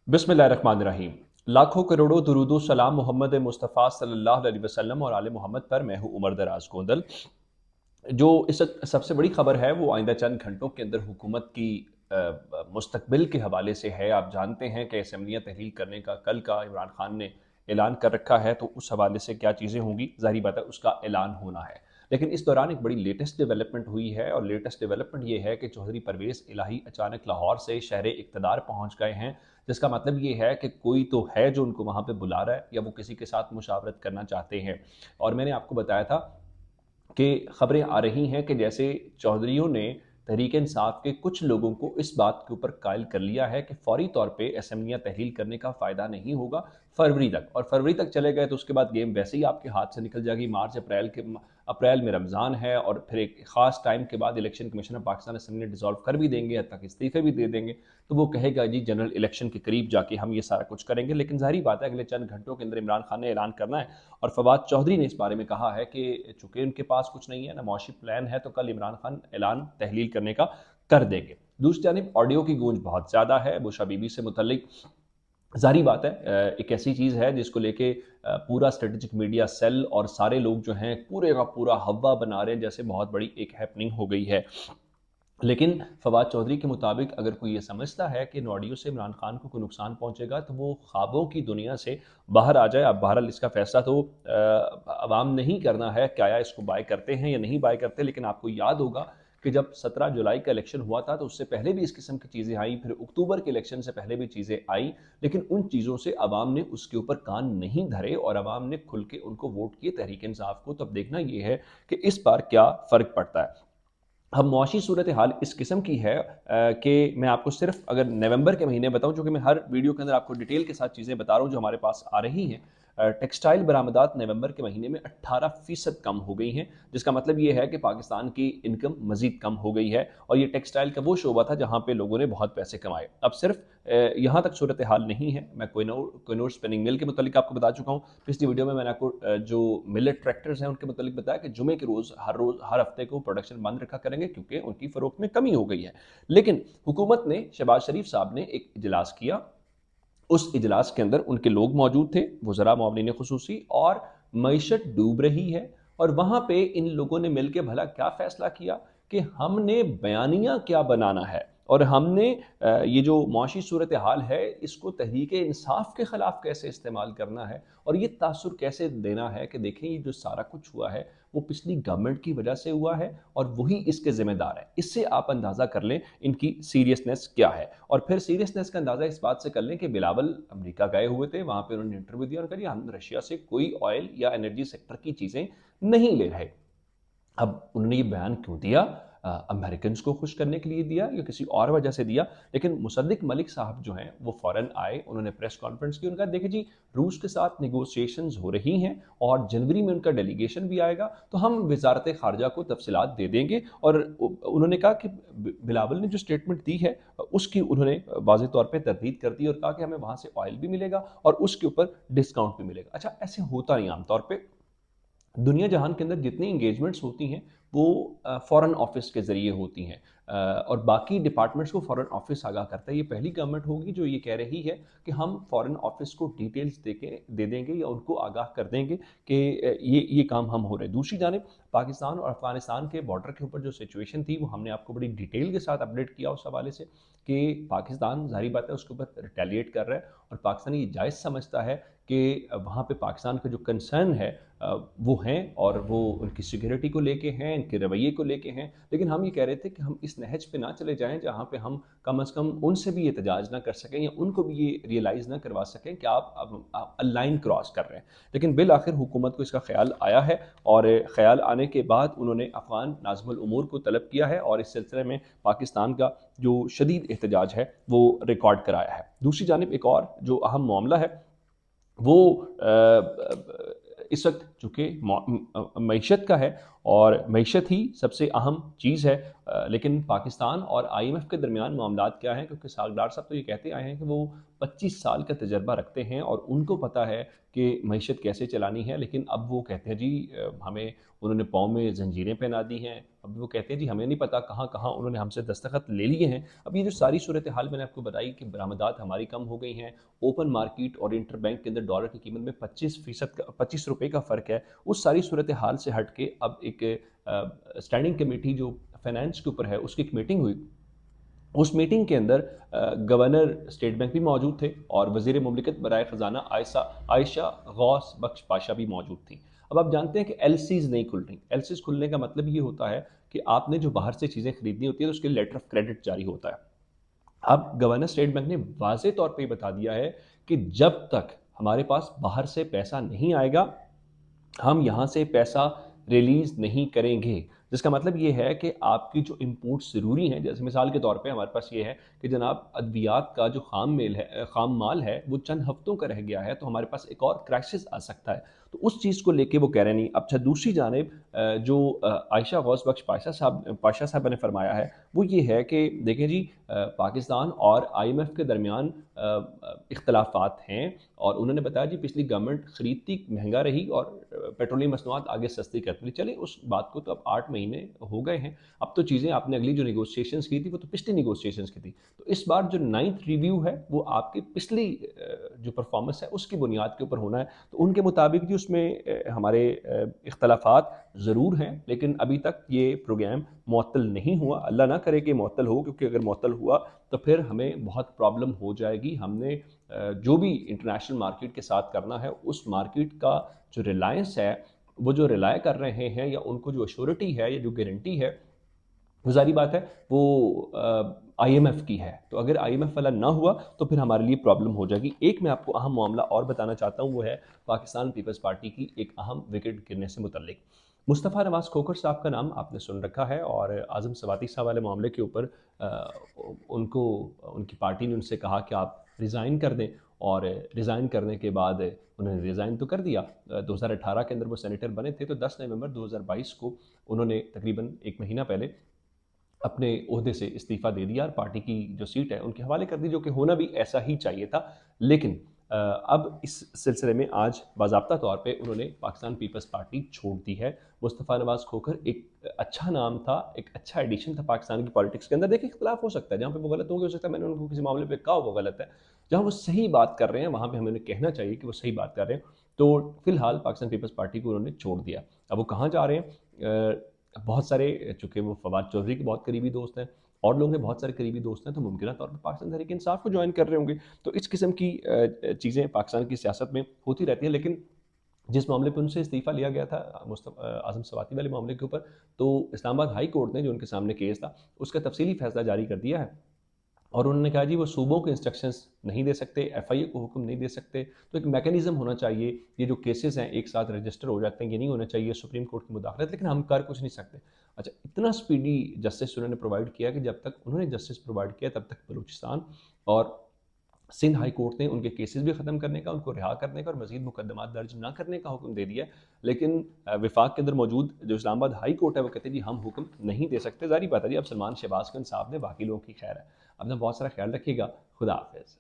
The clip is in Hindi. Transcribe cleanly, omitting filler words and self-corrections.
बिस्मिल्लाहिर्रहमानिर्रहीम। लाखों करोड़ों दुरूदो सलाम मोहम्मद मुस्तफ़ा सल्लल्लाहु अलैहि वसल्लम और आले मोहम्मद पर। मैं हूँ उमर दराज गोंदल। जो इस वक्त सबसे बड़ी खबर है वो आइंदा चंद घंटों के अंदर हुकूमत की मुस्तकबिल के हवाले से है। आप जानते हैं कि असम्बलियाँ तहलील करने का कल का इमरान खान ने ऐलान कर रखा है, तो उस हवाले से क्या चीज़ें होंगी, ज़ाहिर बात है उसका ऐलान होना है। लेकिन इस दौरान एक बड़ी लेटेस्ट डेवलपमेंट हुई है, और लेटेस्ट डेवलपमेंट ये है कि चौधरी परवेज़ इलाही अचानक लाहौर से शहर इक़्तिदार पहुँच गए हैं। जिसका मतलब ये है कि कोई तो है जो उनको वहाँ पे बुला रहा है, या वो किसी के साथ मुशावरत करना चाहते हैं। और मैंने आपको बताया था कि खबरें आ रही हैं कि जैसे चौधरियों ने तहरीक इंसाफ के कुछ लोगों को इस बात के ऊपर कायल कर लिया है कि फौरी तौर पे असेंबलियां तहलील करने का फ़ायदा नहीं होगा फरवरी तक। और फरवरी तक चले गए तो उसके बाद गेम वैसे ही आपके हाथ से निकल जाएगी। मार्च अप्रैल में रमज़ान है, और फिर एक ख़ास टाइम के बाद election commission of Pakistan assembly dissolve कर भी देंगे, हद तक इस्तीफ़े भी दे देंगे। तो वो कहेगा जी जनरल इलेक्शन के करीब जाके हम ये सारा कुछ करेंगे। लेकिन ज़ाहिर बात है अगले चंद घंटों के अंदर इमरान खान ने ऐलान करना है। और फवाद चौधरी ने इस बारे में कहा है कि चूंकि उनके पास कुछ नहीं है ना मुआशी प्लान है, तो कल इमरान खान ऐलान तहलील करने का कर देंगे। दूसरी जानब ऑडियो की गूंज बहुत ज़्यादा है बुशरा बीबी से मुतल्लिक। जारी बात है एक ऐसी चीज़ है जिसको लेके पूरा स्ट्रेटेजिक मीडिया सेल और सारे लोग जो हैं पूरे का पूरा हवा बना रहे हैं, जैसे बहुत बड़ी एक हैपनिंग हो गई है। लेकिन फवाद चौधरी के मुताबिक अगर कोई ये समझता है कि इन ऑडियो से इमरान खान को कोई नुकसान पहुंचेगा, तो वो ख्वाबों की दुनिया से बाहर आ जाए। अब बहरहाल इसका फैसला तो अवाम नहीं करना है, क्या इसको बाय करते हैं या नहीं बाय करते। लेकिन आपको याद होगा कि जब 17 जुलाई का इलेक्शन हुआ था, तो उससे पहले भी इस किस्म की चीज़ें आई, फिर अक्टूबर के इलेक्शन से पहले भी चीज़ें आई। लेकिन उन चीज़ों से अवाम ने उसके ऊपर कान नहीं धरे, और अवाम ने खुल के उनको वोट किए तहरीक इंसाफ को। तो अब देखना ये है कि इस बार क्या फ़र्क पड़ता है। अब मुआशी सूरत हाल इस किस्म की है कि मैं आपको सिर्फ अगर नवंबर के महीने बताऊं, चूंकि मैं हर वीडियो के अंदर आपको डिटेल के साथ चीज़ें बता रहा हूं जो हमारे पास आ रही हैं। टेक्सटाइल बरामदात नवंबर के महीने में 18% कम हो गई हैं, जिसका मतलब ये है कि पाकिस्तान की इनकम मजीद कम हो गई है। और ये टेक्सटाइल का वो शोबा था जहां पे लोगों ने बहुत पैसे कमाए। अब सिर्फ यहाँ तक सूरत हाल नहीं है। मैं कोहिनूर स्पिनिंग मिल के मुतालिक आपको बता चुका हूँ। पिछली वीडियो में मैंने आपको जो मिलेट ट्रैक्टर्स हैं उनके मुतालिक बताया कि जुमे के रोज़ हर हफ्ते को प्रोडक्शन बंद रखा करेंगे, क्योंकि उनकी फ़रोख्त में कमी हो गई है। लेकिन हुकूमत ने, शहबाज शरीफ साहब ने एक इजलास किया। उस इजलास के अंदर उनके लोग मौजूद थे, वज़रा मुआवनीन खुसूसी, और मईशत डूब रही है। और वहाँ पे इन लोगों ने मिलकर भला क्या फ़ैसला किया कि हमने बयानिया क्या बनाना है, और हमने ये जो मुआशी सूरत हाल है इसको तहरीक इंसाफ के ख़िलाफ़ कैसे इस्तेमाल करना है, और ये तासुर कैसे देना है कि देखें ये जो सारा कुछ हुआ है वो पिछली गवर्नमेंट की वजह से हुआ है, और वही इसके ज़िम्मेदार है। इससे आप अंदाज़ा कर लें इनकी सीरियसनेस क्या है। और फिर सीरियसनेस का अंदाज़ा इस बात से कर लें कि बिलावल अमेरिका गए हुए थे, वहाँ पे उन्होंने इंटरव्यू दिया और कहा हम रशिया से कोई ऑयल या एनर्जी सेक्टर की चीज़ें नहीं ले रहे। अब उन्होंने ये बयान क्यों दिया? अमेरिकन्स को खुश करने के लिए दिया या किसी और वजह से दिया? लेकिन मुसद्दिक मलिक साहब जो हैं वो फ़ौरन आए, उन्होंने प्रेस कॉन्फ्रेंस की, उन्होंने कहा देखिए जी रूस के साथ नेगोशिएशंस हो रही हैं, और जनवरी में उनका डेलीगेशन भी आएगा, तो हम वजारत ख़ारजा को तफसीलात दे देंगे। और उन्होंने कहा कि बिलावल ने जो स्टेटमेंट दी है उसकी उन्होंने वाज़ेह तौर पर तरदीद कर दी, और कहा कि हमें वहाँ से ऑयल भी मिलेगा और उसके ऊपर डिस्काउंट भी मिलेगा। अच्छा, ऐसे होता नहीं आमतौर पर। दुनिया जहान के अंदर जितनी इंगेजमेंट्स होती हैं वो फॉरेन ऑफिस के ज़रिए होती हैं, और बाकी डिपार्टमेंट्स को फॉरेन ऑफिस आगाह करता है। ये पहली गवर्नमेंट होगी जो ये कह रही है कि हम फॉरेन ऑफिस को डिटेल्स दे देंगे या उनको आगाह कर देंगे कि ये काम हम हो रहे हैं। दूसरी जानिब पाकिस्तान और अफगानिस्तान के बॉर्डर के ऊपर जो सिचुएशन थी वो हमने आपको बड़ी डिटेल के साथ अपडेट किया उस हवाले से कि पाकिस्तान ज़ाहिर बात है उसके ऊपर रिटेलिएट कर रहा है, और पाकिस्तान ये जायज़ समझता है कि वहाँ पे पाकिस्तान का जो कंसर्न है वो हैं, और वो उनकी सिक्योरिटी को लेके हैं, इनके रवैये को लेके हैं। लेकिन हम ये कह रहे थे कि हम इस नहज पे ना चले जाएं जहाँ पे हम कम अज़ कम उनसे भी एहतजाज ना कर सकें, या उनको भी ये रियलाइज़ ना करवा सकें कि आप लाइन क्रॉस कर रहे हैं। लेकिन बिल आखिर हुकूमत को इसका ख्याल आया है, और ख्याल आने के बाद उन्होंने अफ़गान नाज़िमुल उमूर को तलब किया है, और इस सिलसिले में पाकिस्तान का जो शदीद एहतजाज है वो रिकॉर्ड कराया है। दूसरी जानिब एक और जो अहम मामला है वो इस वक्त चूँकि मईशत का है और मईशत ही सबसे अहम चीज़ है। लेकिन पाकिस्तान और आईएमएफ के दरमियान मामलात क्या हैं, क्योंकि सागदार साहब तो ये कहते आए हैं कि वो 25 साल का तजर्बा रखते हैं और उनको पता है कि मईशत कैसे चलानी है। लेकिन अब वो कहते हैं जी हमें, उन्होंने पाँव में ज़ंजीरें पहना दी हैं। अब वो कहते हैं जी हमें नहीं पता कहाँ-कहाँ उन्होंने हमसे दस्तखत ले लिए हैं। अब ये जो सारी सूरत हाल मैंने आपको बताई कि बरामदात हमारी कम हो गई हैं, ओपन मार्केट और इंटरबैंक के अंदर डॉलर की कीमत में 25% का ₹25 का फ़र्क है। उस सारी सूरत हाल से हट के अब एक स्टैंडिंग कमेटी जो फाइनेंस के ऊपर है, उसकी एक मीटिंग हुई। उस मीटिंग के अंदर गवर्नर स्टेट बैंक भी मौजूद थे और वज़ीर मुमलिकत बराए ख़जाना आयशा गौस बख्श पाशा भी मौजूद थी। अब आप जानते हैं कि एलसीज़ नहीं खुल रही। एलसीज़ खुलने का मतलब ये होता है कि आपने जो बाहर से चीज़ें खरीदनी होती है तो उसके लिए लेटर ऑफ क्रेडिट जारी होता है। अब गवर्नर स्टेट बैंक ने वाज़े तौर पे ये बता दिया है कि जब तक हमारे पास बाहर से पैसा नहीं आएगा, हम यहाँ से पैसा रिलीज़ नहीं करेंगे। जिसका मतलब ये है कि आपकी जो इम्पोर्ट्स ज़रूरी हैं, जैसे मिसाल के तौर पे हमारे पास ये है कि जनाब अद्वियात का जो ख़ाम माल है, वो चंद हफ़्तों का रह गया है, तो हमारे पास एक और क्राइसिस आ सकता है। तो उस चीज़ को लेके वो कह रहे नहीं। अच्छा, दूसरी जानिब जो आयशा गौस बख्श पाशा साहबा ने फरमाया है, वो ये है कि देखें जी पाकिस्तान और आईएमएफ के दरमियान इख्तलाफ़ात हैं और उन्होंने बताया जी पिछली गवर्नमेंट खरीदती महंगा रही और पेट्रोलियम मसनूआत आगे सस्ती करती रही। चलिए उस बात को तो अब 8 महीने हो गए हैं। अब तो चीज़ें आपने अगली जो नेगोशिएशंस की थी वो तो पिछली नेगोशिएशंस की थी। तो इस बार जो 9th रिव्यू है वो आपकी पिछली जो परफॉर्मेंस है उसकी बुनियाद के ऊपर होना है। तो उनके मुताबिक जी उसमें हमारे इख्तलाफात ज़रूर हैं, लेकिन अभी तक ये प्रोग्राम मुअत्तल नहीं हुआ। अल्लाह ना करे कि मुअत्तल हो, क्योंकि अगर मुअत्तल हुआ तो फिर हमें बहुत प्रॉब्लम हो जाएगी। हमने जो भी इंटरनेशनल मार्केट के साथ करना है, उस मार्केट का जो रिलायंस है, वो जो रिलाय कर रहे हैं या उनको जो अश्योरिटी है या जो गारंटी है, वो ज़ाहिर बात है वो आईएमएफ की है। तो अगर आईएमएफ वाला ना हुआ तो फिर हमारे लिए प्रॉब्लम हो जाएगी। एक मैं आपको अहम मामला और बताना चाहता हूँ, वो है पाकिस्तान पीपल्स पार्टी की एक अहम विकेट गिरने से मुतल्लिक। मुस्तफ़ा नवाज़ खोखर साहब का नाम आपने सुन रखा है और आज़म सवाती साहब वाले मामले के ऊपर उनको उनकी पार्टी ने उनसे कहा कि आप रिज़ाइन कर दें और रिज़ाइन करने के बाद उन्होंने रिज़ाइन तो कर दिया। 2018 के अंदर वो सेनेटर बने थे, तो 10 नवंबर 2022 को उन्होंने तकरीबन 1 महीना पहले अपने ओहदे से इस्तीफ़ा दे दिया और पार्टी की जो सीट है उनके हवाले कर दी, जो कि होना भी ऐसा ही चाहिए था। लेकिन अब इस सिलसिले में आज बाज़ाब्ता तौर पे उन्होंने पाकिस्तान पीपल्स पार्टी छोड़ दी है। मुस्तफ़ा नवाज़ खोखर एक अच्छा नाम था, एक अच्छा एडिशन था पाकिस्तान की पॉलिटिक्स के अंदर। देखिए इख्तिलाफ़ हो सकता है, जहाँ पे वो गलत होंगे हो सकता है मैंने उनको किसी मामले पे कहा वो गलत है। जहाँ वो सही बात कर रहे हैं वहाँ पे हमें उन्हें कहना चाहिए कि वो सही बात कर रहे हैं। तो फिलहाल पाकिस्तान पीपल्स पार्टी को उन्होंने छोड़ दिया। अब वो कहाँ जा रहे हैं? बहुत सारे, चूँकि वो फवाद चौधरी के बहुत करीबी दोस्त हैं और लोगों के बहुत सारे करीबी दोस्त हैं, तो मुमकिन तौर पर पाकिस्तान तहरीक इंसाफ को ज्वाइन कर रहे होंगे। तो इस किस्म की चीज़ें पाकिस्तान की सियासत में होती रहती हैं। लेकिन जिस मामले पे उनसे इस्तीफ़ा लिया गया था आज़म सवाती वाले मामले के ऊपर, तो इस्लामाबाद हाई कोर्ट ने जो उनके सामने केस था, उसका तफसीली फ़ैसला जारी कर दिया है। और उन्होंने कहा जी वो सूबों को इंस्ट्रक्शंस नहीं दे सकते, एफआईए को हुक्म नहीं दे सकते। तो एक मैकेनिज़्म होना चाहिए, ये जो केसेस हैं एक साथ रजिस्टर हो जाते हैं, ये नहीं होना चाहिए सुप्रीम कोर्ट की मुदाखलत, लेकिन हम कर कुछ नहीं सकते। अच्छा, इतना स्पीडी जस्टिस उन्होंने प्रोवाइड किया कि जब तक उन्होंने जस्टिस प्रोवाइड किया तब तक बलूचिस्तान और सिंध हाई कोर्ट ने उनके केसेस भी ख़त्म करने का, उनको रिहा करने का और मज़ीद मुकदमात दर्ज ना करने का हुक्म दे दिया। लेकिन विफाक के अंदर मौजूद जो इस्लामाबाद हाई कोर्ट है वो कहते हैं जी हम हुक्म नहीं दे सकते। ज़ाहिर बात है जी, अब सलमान शहबाज को इंसाफ दें, बाकी लोगों की खैर है। अपना बहुत सारा ख्याल रखिएगा। खुदा हाफ़िज़।